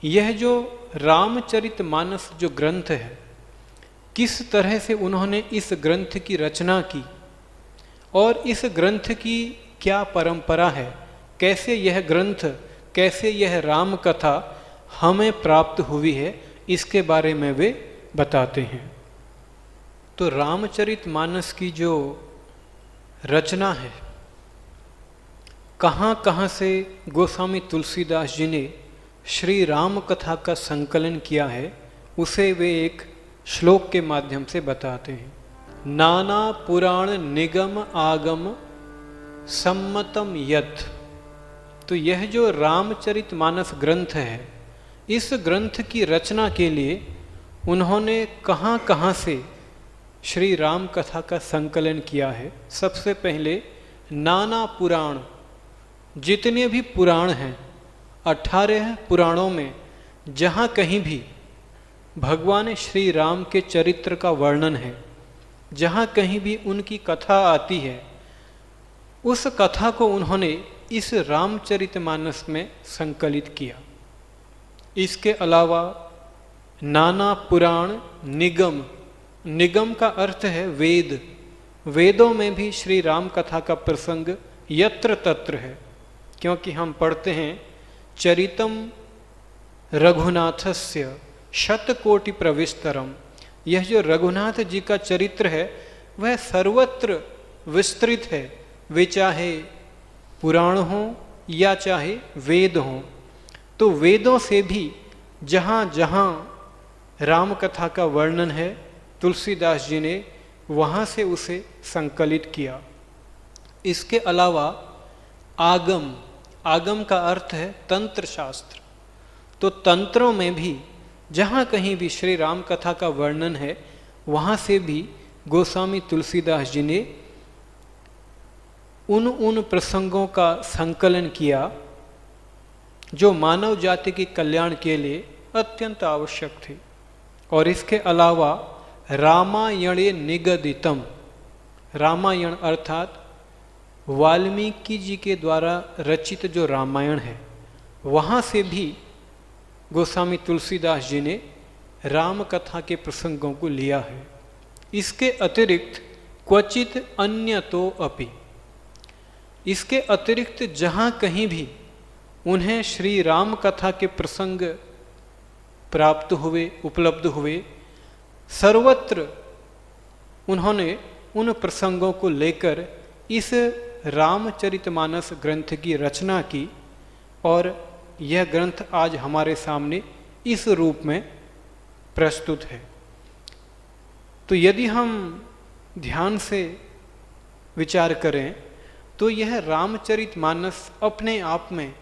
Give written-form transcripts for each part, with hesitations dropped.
यह जो रामचरितमानस जो ग्रंथ है, किस तरह से उन्होंने इस ग्रंथ की रचना की और इस ग्रंथ की क्या परंपरा है, कैसे यह ग्रंथ, कैसे यह राम कथा हमें प्राप्त हुई है, इसके बारे में वे बताते हैं। तो रामचरितमानस की जो रचना है, कहाँ कहाँ से गोस्वामी तुलसीदास जी ने श्री राम कथा का संकलन किया है, उसे वे एक श्लोक के माध्यम से बताते हैं। नाना पुराण निगम आगम सम्मतम यत्। तो यह जो रामचरितमानस ग्रंथ है, इस ग्रंथ की रचना के लिए उन्होंने कहाँ कहाँ से श्री राम कथा का संकलन किया है। सबसे पहले नाना पुराण, जितने भी पुराण हैं, 18 पुराणों में जहाँ कहीं भी भगवान श्री राम के चरित्र का वर्णन है, जहाँ कहीं भी उनकी कथा आती है, उस कथा को उन्होंने इस रामचरितमानस में संकलित किया। इसके अलावा नाना पुराण निगम, निगम का अर्थ है वेद, वेदों में भी श्री राम कथा का प्रसंग यत्र तत्र है, क्योंकि हम पढ़ते हैं चरितम रघुनाथस्य शतकोटि प्रविस्तरम। यह जो रघुनाथ जी का चरित्र है वह सर्वत्र विस्तृत है, वे चाहे पुराण हो या चाहे वेद हो। तो वेदों से भी जहाँ जहाँ राम कथा का वर्णन है, तुलसीदास जी ने वहाँ से उसे संकलित किया। इसके अलावा आगम, आगम का अर्थ है तंत्र शास्त्र। तो तंत्रों में भी जहाँ कहीं भी श्री राम कथा का वर्णन है, वहाँ से भी गोस्वामी तुलसीदास जी ने उन प्रसंगों का संकलन किया जो मानव जाति के कल्याण के लिए अत्यंत आवश्यक थे। और इसके अलावा रामायणे निगदितम, रामायण अर्थात वाल्मीकि जी के द्वारा रचित जो रामायण है, वहाँ से भी गोस्वामी तुलसीदास जी ने राम कथा के प्रसंगों को लिया है। इसके अतिरिक्त क्वचित अन्य तो अपि, इसके अतिरिक्त जहाँ कहीं भी उन्हें श्री राम कथा के प्रसंग प्राप्त हुए, उपलब्ध हुए, सर्वत्र उन्होंने उन प्रसंगों को लेकर इस रामचरितमानस ग्रंथ की रचना की और यह ग्रंथ आज हमारे सामने इस रूप में प्रस्तुत है। तो यदि हम ध्यान से विचार करें तो यह रामचरितमानस अपने आप में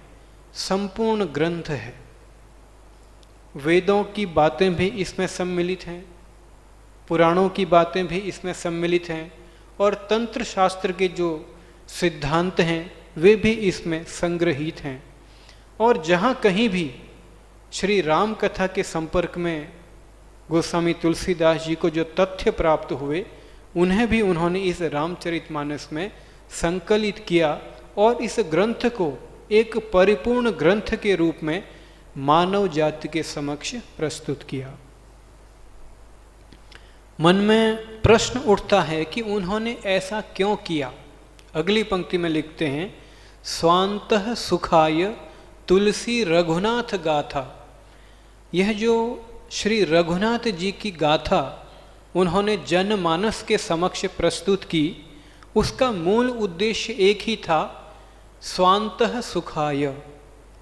संपूर्ण ग्रंथ है। वेदों की बातें भी इसमें सम्मिलित हैं, पुराणों की बातें भी इसमें सम्मिलित हैं और तंत्र शास्त्र के जो सिद्धांत हैं वे भी इसमें संग्रहित हैं। और जहाँ कहीं भी श्री राम कथा के संपर्क में गोस्वामी तुलसीदास जी को जो तथ्य प्राप्त हुए, उन्हें भी उन्होंने इस रामचरितमानस में संकलित किया और इस ग्रंथ को एक परिपूर्ण ग्रंथ के रूप में मानव जाति के समक्ष प्रस्तुत किया। मन में प्रश्न उठता है कि उन्होंने ऐसा क्यों किया। अगली पंक्ति में लिखते हैं, स्वांतः सुखाय तुलसी रघुनाथ गाथा। यह जो श्री रघुनाथ जी की गाथा उन्होंने जनमानस के समक्ष प्रस्तुत की, उसका मूल उद्देश्य एक ही था, स्वांतः सुखाय,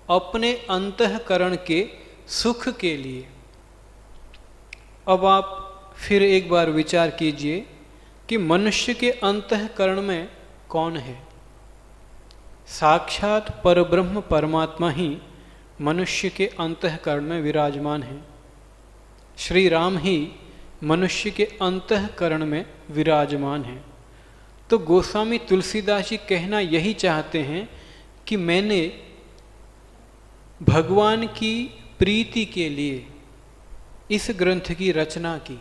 अपने अंतःकरण के सुख के लिए। अब आप फिर एक बार विचार कीजिए कि मनुष्य के अंतःकरण में कौन है। साक्षात परब्रह्म परमात्मा ही मनुष्य के अंतःकरण में विराजमान है। श्री राम ही मनुष्य के अंतःकरण में विराजमान है। तो गोस्वामी तुलसीदास जी कहना यही चाहते हैं कि मैंने भगवान की प्रीति के लिए इस ग्रंथ की रचना की,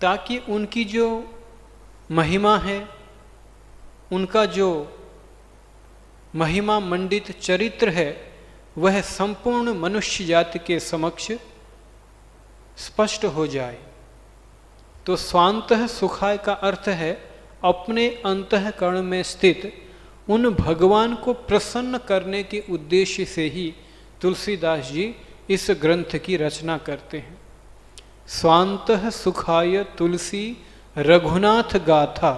ताकि उनकी जो महिमा है, उनका जो महिमा मंडित चरित्र है, वह संपूर्ण मनुष्य जाति के समक्ष स्पष्ट हो जाए। तो स्वांतः सुखाय का अर्थ है अपने अंतःकरण में स्थित उन भगवान को प्रसन्न करने के उद्देश्य से ही तुलसीदास जी इस ग्रंथ की रचना करते हैं। स्वांतः सुखाय तुलसी रघुनाथ गाथा।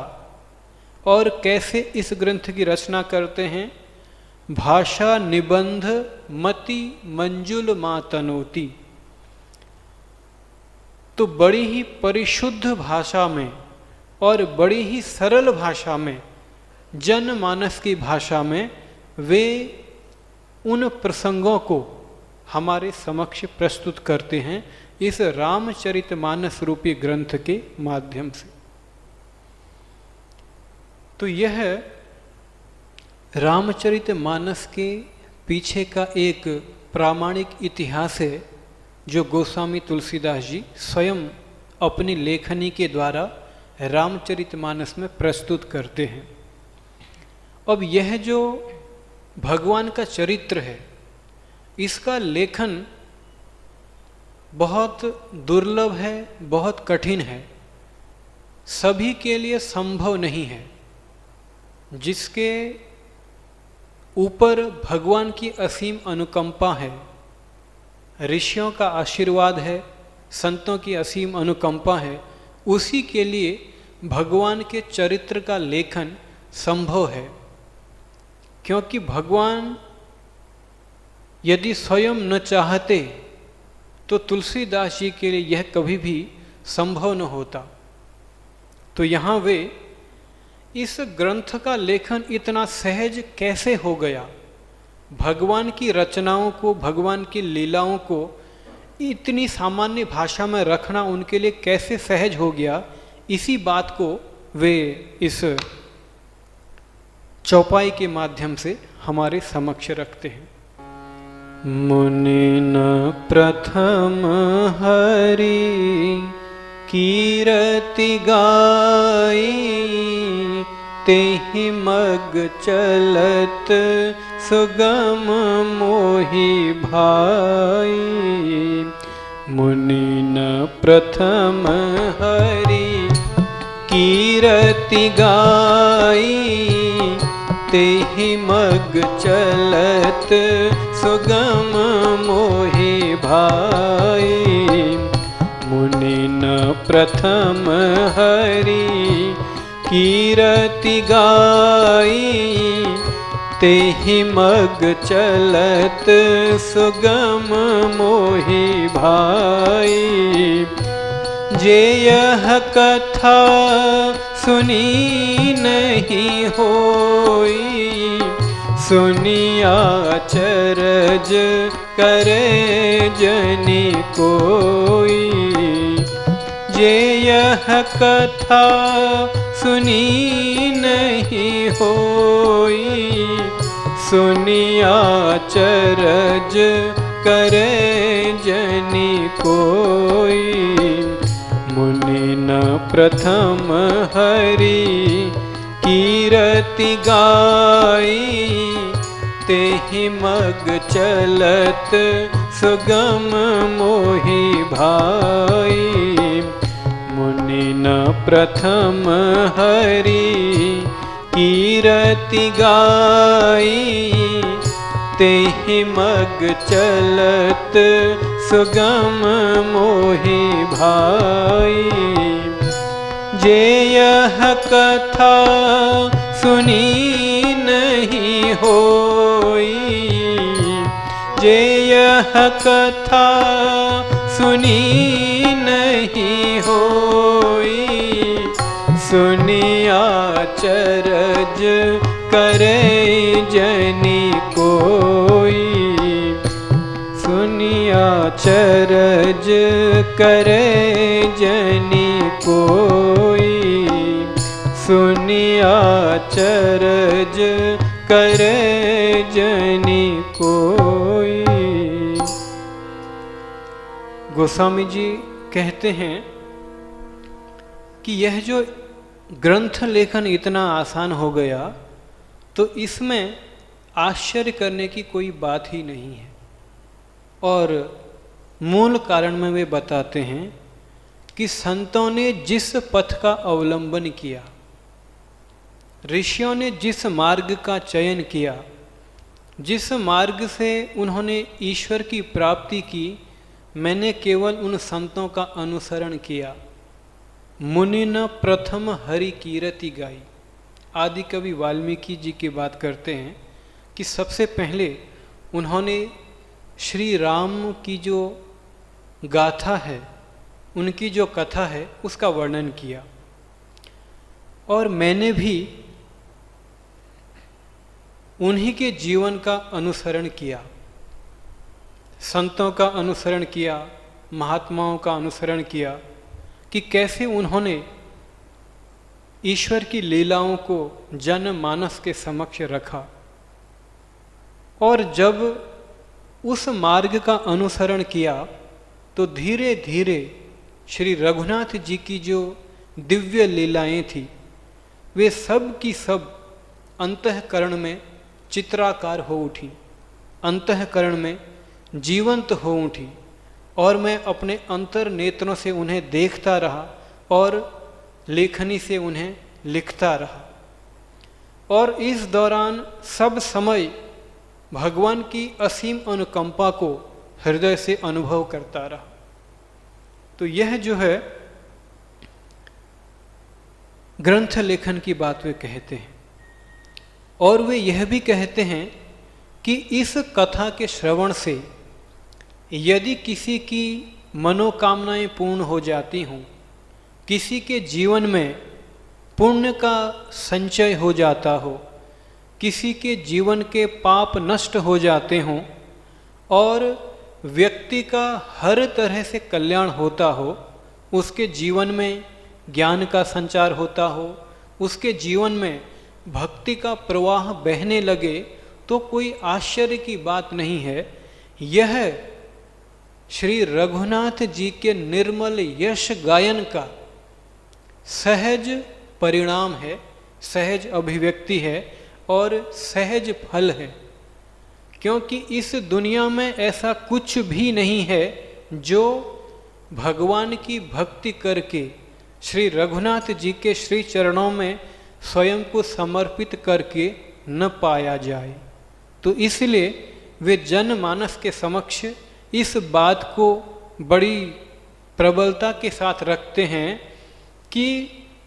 और कैसे इस ग्रंथ की रचना करते हैं? भाषा निबंध मति मंजुल मातनोति। तो बड़ी ही परिशुद्ध भाषा में और बड़ी ही सरल भाषा में, जनमानस की भाषा में वे उन प्रसंगों को हमारे समक्ष प्रस्तुत करते हैं इस रामचरितमानस रूपी ग्रंथ के माध्यम से। तो यह रामचरितमानस के पीछे का एक प्रामाणिक इतिहास है जो गोस्वामी तुलसीदास जी स्वयं अपनी लेखनी के द्वारा रामचरितमानस में प्रस्तुत करते हैं। अब यह जो भगवान का चरित्र है, इसका लेखन बहुत दुर्लभ है, बहुत कठिन है, सभी के लिए संभव नहीं है। जिसके ऊपर भगवान की असीम अनुकंपा है, ऋषियों का आशीर्वाद है, संतों की असीम अनुकंपा है, उसी के लिए भगवान के चरित्र का लेखन संभव है। क्योंकि भगवान यदि स्वयं न चाहते तो तुलसीदास जी के लिए यह कभी भी संभव न होता। तो यहाँ वे इस ग्रंथ का लेखन इतना सहज कैसे हो गया, भगवान की रचनाओं को, भगवान की लीलाओं को इतनी सामान्य भाषा में रखना उनके लिए कैसे सहज हो गया, इसी बात को वे इस चौपाई के माध्यम से हमारे समक्ष रखते हैं। मुनि न प्रथम हरि कीरति गाई, तेहि मग चलत सुगम मोहि भाई। मुनि न प्रथम हरि कीरति गाई, तेहि मग चलत सुगम मोहि भाई। मुनि न प्रथम हरि कीरति गाई, तेहि मग चलत सुगम मोहि भाई। जे यह कथा सुनी नहीं होई, सुनिया अचरज करे जनि कोई। जे यह कथा सुनी नहीं होई, सुनिया अचरज करे जनि कोई। मुनि न प्रथम हरि कीरति गाई, तेहि मग चलत सुगम मोहि भाई। मुनि न प्रथम हरि कीरति गाई, तेहि मग चलत सुगम मोहि भाई। जे यह कथा सुनी नहीं होई, जे यह कथा सुनी नहीं होई, सुनिया अचरज करे जनि कोई। सुनिया अचरज करे जनि कोई, सुनिया अचरज करे जनि कोई। गोस्वामी जी कहते हैं कि यह जो ग्रंथ लेखन इतना आसान हो गया, तो इसमें आश्चर्य करने की कोई बात ही नहीं है। और मूल कारण में वे बताते हैं कि संतों ने जिस पथ का अवलंबन किया, ऋषियों ने जिस मार्ग का चयन किया, जिस मार्ग से उन्होंने ईश्वर की प्राप्ति की, मैंने केवल उन संतों का अनुसरण किया। मुनि न प्रथम हरि कीरति गाई। आदि कवि वाल्मीकि जी की बात करते हैं कि सबसे पहले उन्होंने श्री राम की जो गाथा है, उनकी जो कथा है, उसका वर्णन किया। और मैंने भी उन्हीं के जीवन का अनुसरण किया, संतों का अनुसरण किया, महात्माओं का अनुसरण किया कि कैसे उन्होंने ईश्वर की लीलाओं को जनमानस के समक्ष रखा। और जब उस मार्ग का अनुसरण किया तो धीरे धीरे श्री रघुनाथ जी की जो दिव्य लीलाएं थी, वे सब की सब अंतःकरण में चित्राकार हो उठी, अंतःकरण में जीवंत हो उठी। और मैं अपने अंतर नेत्रों से उन्हें देखता रहा और लेखनी से उन्हें लिखता रहा। और इस दौरान सब समय भगवान की असीम अनुकंपा को हृदय से अनुभव करता रहा। तो यह जो है ग्रंथ लेखन की बात वे कहते हैं। और वे यह भी कहते हैं कि इस कथा के श्रवण से यदि किसी की मनोकामनाएं पूर्ण हो जाती हों, किसी के जीवन में पुण्य का संचय हो जाता हो, किसी के जीवन के पाप नष्ट हो जाते हों और व्यक्ति का हर तरह से कल्याण होता हो, उसके जीवन में ज्ञान का संचार होता हो, उसके जीवन में भक्ति का प्रवाह बहने लगे, तो कोई आश्चर्य की बात नहीं है। यह श्री रघुनाथ जी के निर्मल यश गायन का सहज परिणाम है, सहज अभिव्यक्ति है और सहज फल है। क्योंकि इस दुनिया में ऐसा कुछ भी नहीं है जो भगवान की भक्ति करके श्री रघुनाथ जी के श्री चरणों में स्वयं को समर्पित करके न पाया जाए। तो इसलिए वे जनमानस के समक्ष इस बात को बड़ी प्रबलता के साथ रखते हैं कि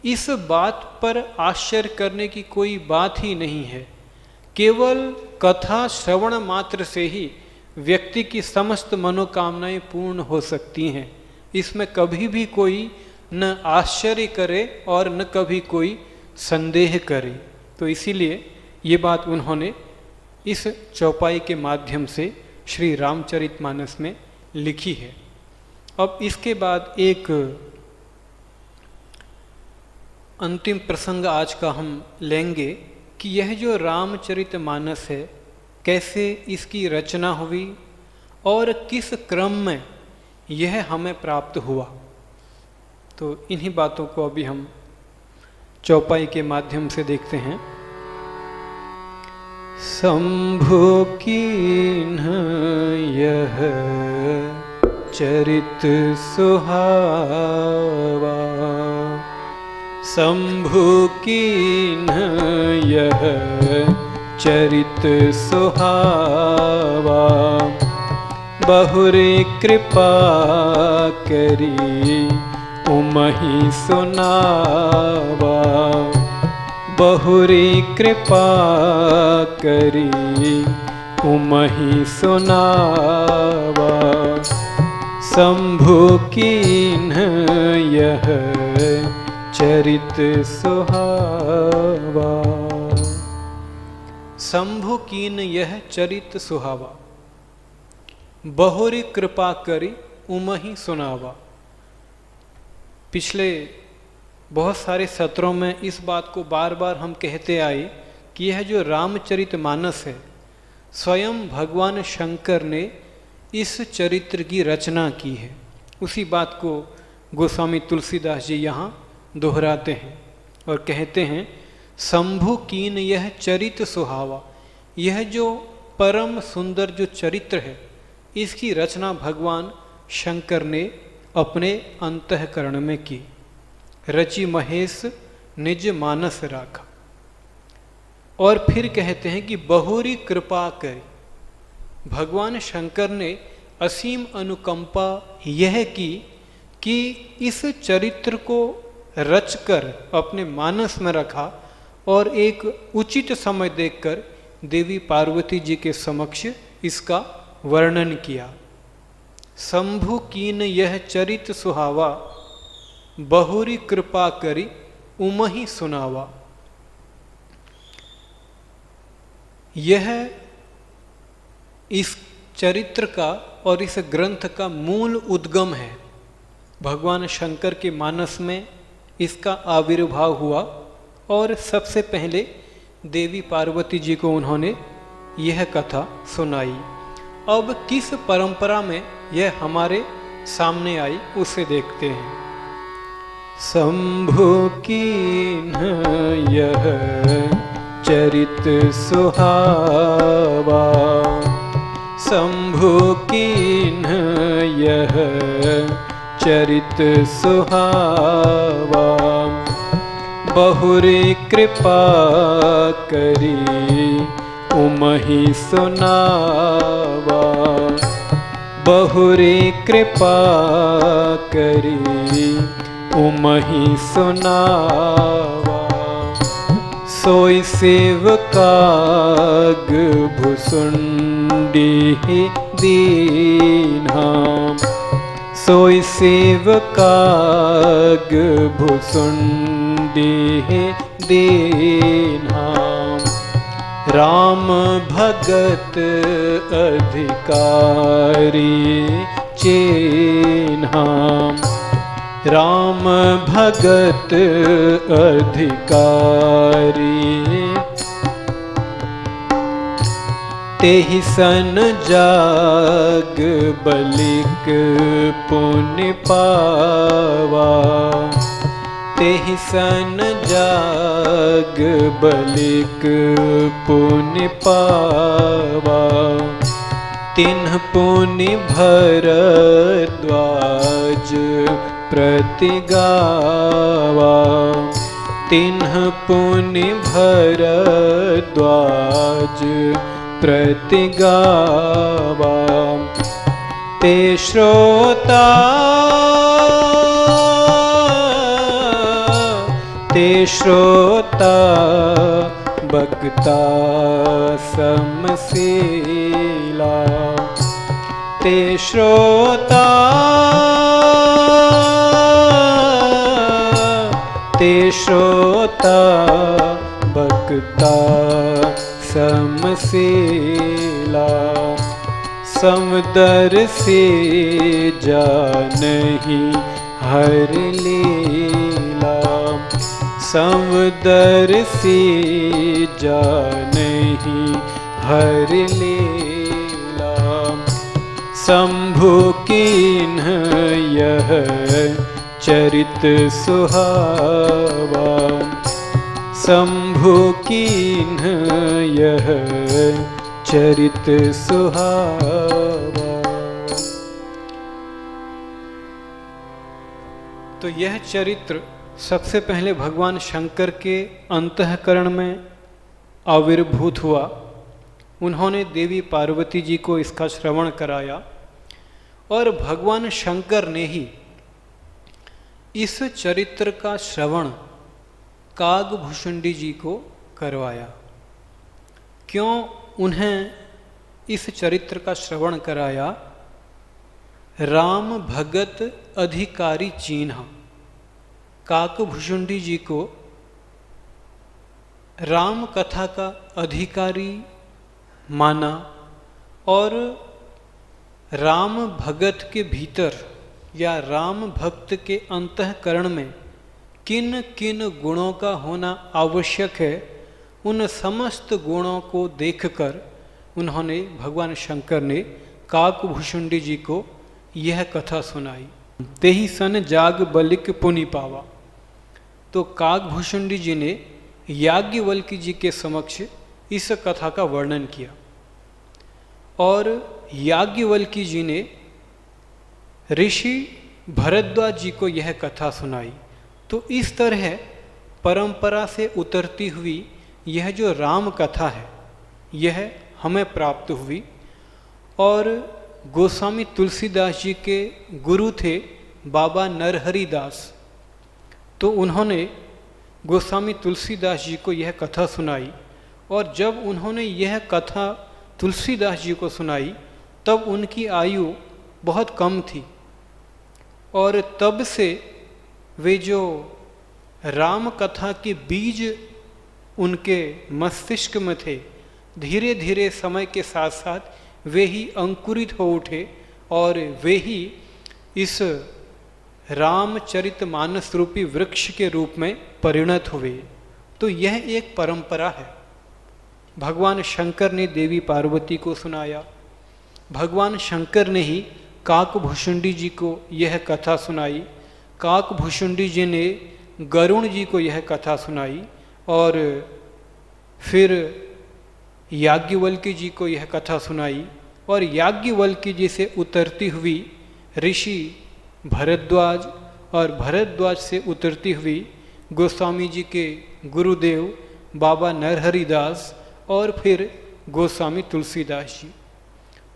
इस बात पर आश्चर्य करने की कोई बात ही नहीं है। केवल कथा श्रवण मात्र से ही व्यक्ति की समस्त मनोकामनाएं पूर्ण हो सकती हैं। इसमें कभी भी कोई न आश्चर्य करे और न कभी कोई संदेह करे। तो इसीलिए ये बात उन्होंने इस चौपाई के माध्यम से श्री रामचरितमानस में लिखी है। अब इसके बाद एक अंतिम प्रसंग आज का हम लेंगे कि यह जो रामचरितमानस है, कैसे इसकी रचना हुई और किस क्रम में यह हमें प्राप्त हुआ। तो इन्हीं बातों को अभी हम चौपाई के माध्यम से देखते हैं। शंभु कीन्ह यह चरित सुहावा, शंभु कीन्ह यह चरित सुहावा, बहुरी कृपा करी उमहि सुनावा, बहुरी कृपा करी उमहि सुनावा, शंभु कीन्ह यह चरित सुहावा। शंभु कीन यह चरित सुहावा, बहुरी कृपा करी उमहि सुनावा। पिछले बहुत सारे सत्रों में इस बात को बार बार हम कहते आए कि यह जो रामचरितमानस है, स्वयं भगवान शंकर ने इस चरित्र की रचना की है। उसी बात को गोस्वामी तुलसीदास जी यहाँ दोहराते हैं और कहते हैं, शंभु कीन यह चरित सुहावा। यह जो परम सुंदर जो चरित्र है, इसकी रचना भगवान शंकर ने अपने अंतःकरण में की। रचि महेश निज मानस राखा। और फिर कहते हैं कि बहुरी कृपा करी। भगवान शंकर ने असीम अनुकंपा यह की कि इस चरित्र को रचकर अपने मानस में रखा और एक उचित समय देखकर देवी पार्वती जी के समक्ष इसका वर्णन किया। शंभु कीन यह चरित सुहावा, बहुरी कृपा करी उमहि सुनावा। यह इस चरित्र का और इस ग्रंथ का मूल उद्गम है। भगवान शंकर के मानस में इसका आविर्भाव हुआ और सबसे पहले देवी पार्वती जी को उन्होंने यह कथा सुनाई। अब किस परंपरा में यह हमारे सामने आई उसे देखते हैं। शंभु कीन्ह यह चरित सुहावा, शंभु कीन्ह यह चरित सुहावा। बहुरी कृपा करी उमहि सुनावा, बहुरी कृपा करी उमहि सुनावा। सोई सेवकाग भुसुंडी दीन्हा, सोई सेवकाग भुसुंडी दीन्हा। राम भगत अधिकारी चेन्हा, राम भगत अधिकारी। तेहि सन जाग बलिक पुण्य पावा, तेहि सन जाग बलिक पुण्य पावा। तिन्ह पुण्य भरद्वाज प्रतिगावा, तिन्ह पुण्य भरद्वाज प्रतिगावा। ते श्रोता, ते श्रोता बक्ता समशीला, ते श्रोता, ते श्रोता बक्ता समशीला। समदर्शी जानहि हर लीला, समदर्शी जानहि हर लीला। शंभु कीन्ह यह चरित सुहावा, शंभु कीन्ह यह चरित सुहावा। तो यह चरित्र सबसे पहले भगवान शंकर के अंतःकरण में आविर्भूत हुआ। उन्होंने देवी पार्वती जी को इसका श्रवण कराया और भगवान शंकर ने ही इस चरित्र का श्रवण कागभूषुंडी जी को करवाया। क्यों उन्हें इस चरित्र का श्रवण कराया? राम भगत अधिकारी चीन्हा। काकभूषुंडी जी को राम कथा का अधिकारी माना और राम भगत के भीतर या राम भक्त के अंतःकरण में किन किन गुणों का होना आवश्यक है, उन समस्त गुणों को देखकर उन्होंने भगवान शंकर ने काकभूषुंडी जी को यह कथा सुनाई। तेहि सन जाग बलिक पुनि पावा। तो काकभूषुंडी जी ने याज्ञवल्क्य जी के समक्ष इस कथा का वर्णन किया और याज्ञवल्क्य जी ने ऋषि भरद्वाज जी को यह कथा सुनाई। तो इस तरह परंपरा से उतरती हुई यह जो राम कथा है यह हमें प्राप्त हुई। और गोस्वामी तुलसीदास जी के गुरु थे बाबा नरहरि दास, तो उन्होंने गोस्वामी तुलसीदास जी को यह कथा सुनाई। और जब उन्होंने यह कथा तुलसीदास जी को सुनाई तब उनकी आयु बहुत कम थी और तब से वे जो राम कथा के बीज उनके मस्तिष्क में थे, धीरे धीरे समय के साथ साथ वे ही अंकुरित हो उठे और वे ही इस रामचरितमानस रूपी वृक्ष के रूप में परिणत हुए। तो यह एक परंपरा है। भगवान शंकर ने देवी पार्वती को सुनाया, भगवान शंकर ने ही काकभुषुंडी जी को यह कथा सुनाई, काकभुषुंडी जी ने गरुण जी को यह कथा सुनाई और फिर याज्ञवल्क्य जी को यह कथा सुनाई और याज्ञवल्क्य जी से उतरती हुई ऋषि भरद्वाज और भरद्वाज से उतरती हुई गोस्वामी जी के गुरुदेव बाबा नरहरि दास और फिर गोस्वामी तुलसीदास जी।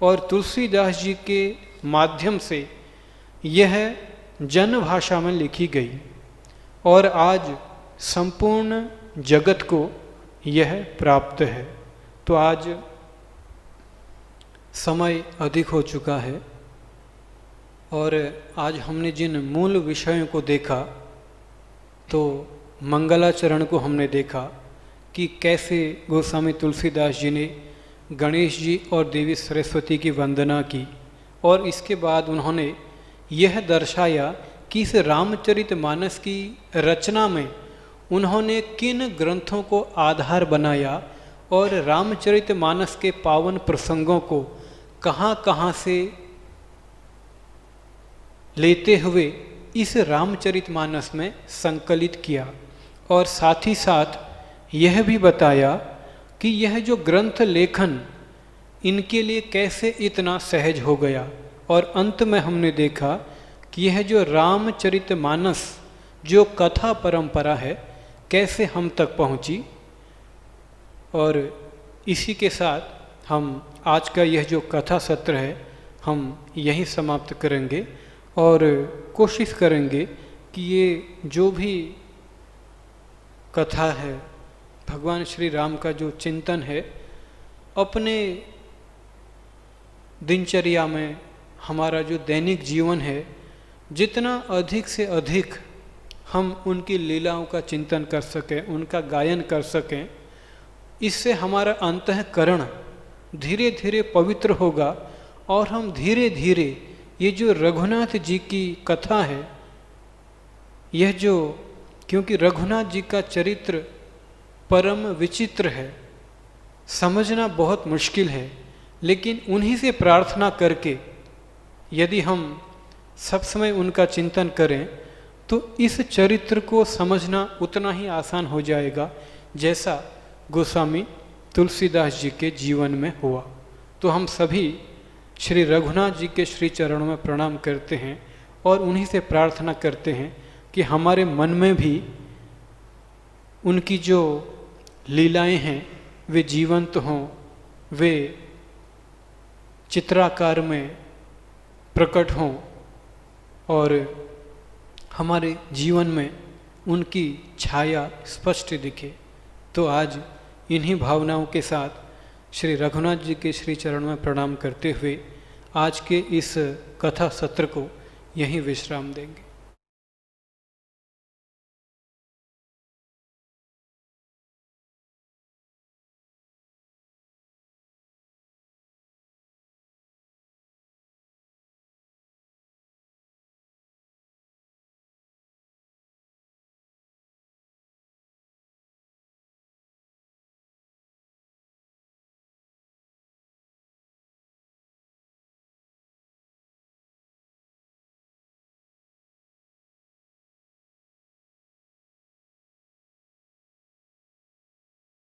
और तुलसीदास जी के माध्यम से यह जन भाषा में लिखी गई और आज संपूर्ण जगत को यह प्राप्त है। तो आज समय अधिक हो चुका है और आज हमने जिन मूल विषयों को देखा, तो मंगलाचरण को हमने देखा कि कैसे गोस्वामी तुलसीदास जी ने गणेश जी और देवी सरस्वती की वंदना की और इसके बाद उन्होंने यह दर्शाया कि इस रामचरितमानस की रचना में उन्होंने किन ग्रंथों को आधार बनाया और रामचरितमानस के पावन प्रसंगों को कहाँ कहाँ से लेते हुए इस रामचरितमानस में संकलित किया। और साथ ही साथ यह भी बताया कि यह जो ग्रंथ लेखन इनके लिए कैसे इतना सहज हो गया। और अंत में हमने देखा कि यह जो रामचरितमानस जो कथा परंपरा है कैसे हम तक पहुंची। और इसी के साथ हम आज का यह जो कथा सत्र है हम यहीं समाप्त करेंगे और कोशिश करेंगे कि ये जो भी कथा है, भगवान श्री राम का जो चिंतन है, अपने दिनचर्या में हमारा जो दैनिक जीवन है, जितना अधिक से अधिक हम उनकी लीलाओं का चिंतन कर सकें, उनका गायन कर सकें, इससे हमारा अंतःकरण धीरे धीरे पवित्र होगा और हम धीरे धीरे ये जो रघुनाथ जी की कथा है, यह जो, क्योंकि रघुनाथ जी का चरित्र परम विचित्र है, समझना बहुत मुश्किल है, लेकिन उन्हीं से प्रार्थना करके यदि हम सब समय उनका चिंतन करें तो इस चरित्र को समझना उतना ही आसान हो जाएगा जैसा गोस्वामी तुलसीदास जी के जीवन में हुआ। तो हम सभी श्री रघुनाथ जी के श्री चरणों में प्रणाम करते हैं और उन्हीं से प्रार्थना करते हैं कि हमारे मन में भी उनकी जो लीलाएं हैं वे जीवंत हों, वे चित्राकार में प्रकट हों और हमारे जीवन में उनकी छाया स्पष्ट दिखे। तो आज इन्हीं भावनाओं के साथ श्री रघुनाथ जी के श्री चरण में प्रणाम करते हुए आज के इस कथा सत्र को यहीं विश्राम देंगे।